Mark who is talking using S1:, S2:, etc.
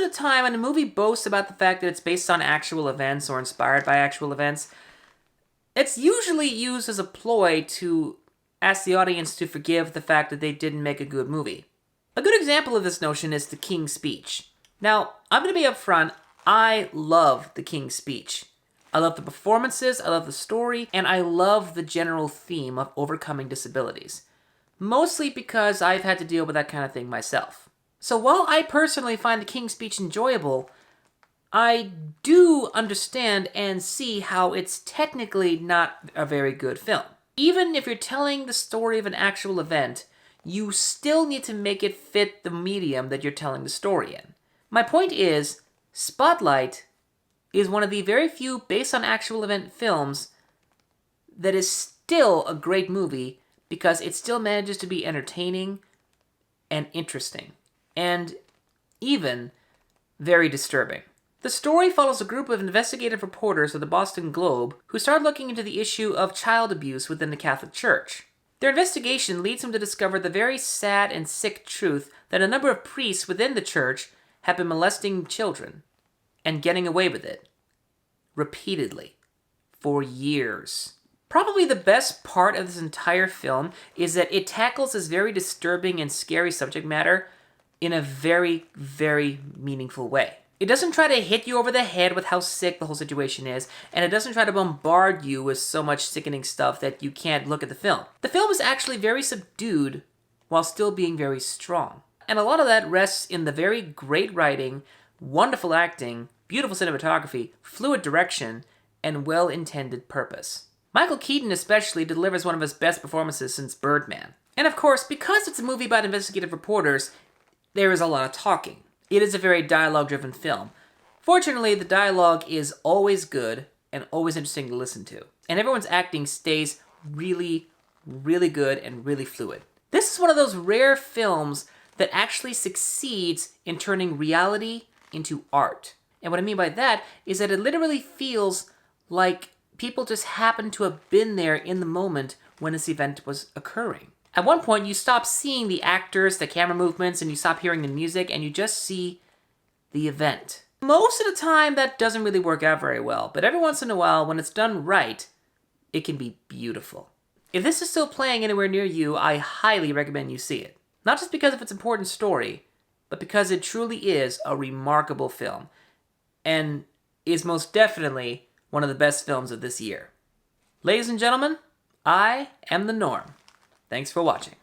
S1: of the time when a movie boasts about the fact that it's based on actual events or inspired by actual events, it's usually used as a ploy to ask the audience to forgive the fact that they didn't make a good movie. A good example of this notion is The King's Speech. Now, I'm going to be upfront, I love The King's Speech. I love the performances, I love the story, and I love the general theme of overcoming disabilities. Mostly because I've had to deal with that kind of thing myself. So while I personally find The King's Speech enjoyable, I do understand and see how it's technically not a very good film. Even if you're telling the story of an actual event, you still need to make it fit the medium that you're telling the story in. My point is, Spotlight is one of the very few based on actual event films that is still a great movie because it still manages to be entertaining and interesting, and even very disturbing. The story follows a group of investigative reporters of the Boston Globe who start looking into the issue of child abuse within the Catholic Church. Their investigation leads them to discover the very sad and sick truth that a number of priests within the church have been molesting children and getting away with it repeatedly for years. Probably the best part of this entire film is that it tackles this very disturbing and scary subject matter in a very, very meaningful way. It doesn't try to hit you over the head with how sick the whole situation is, and it doesn't try to bombard you with so much sickening stuff that you can't look at the film. The film is actually very subdued while still being very strong. And a lot of that rests in the very great writing, wonderful acting, beautiful cinematography, fluid direction, and well-intended purpose. Michael Keaton especially delivers one of his best performances since Birdman. And of course, because it's a movie about investigative reporters, there is a lot of talking. It is a very dialogue-driven film. Fortunately, the dialogue is always good and always interesting to listen to. And everyone's acting stays really, really good and really fluid. This is one of those rare films that actually succeeds in turning reality into art. And what I mean by that is that it literally feels like people just happened to have been there in the moment when this event was occurring. At one point, you stop seeing the actors, the camera movements, and you stop hearing the music, and you just see the event. Most of the time, that doesn't really work out very well, but every once in a while, when it's done right, it can be beautiful. If this is still playing anywhere near you, I highly recommend you see it. Not just because of its important story, but because it truly is a remarkable film, and is most definitely one of the best films of this year. Ladies and gentlemen, I am TheNorm. Thanks for watching.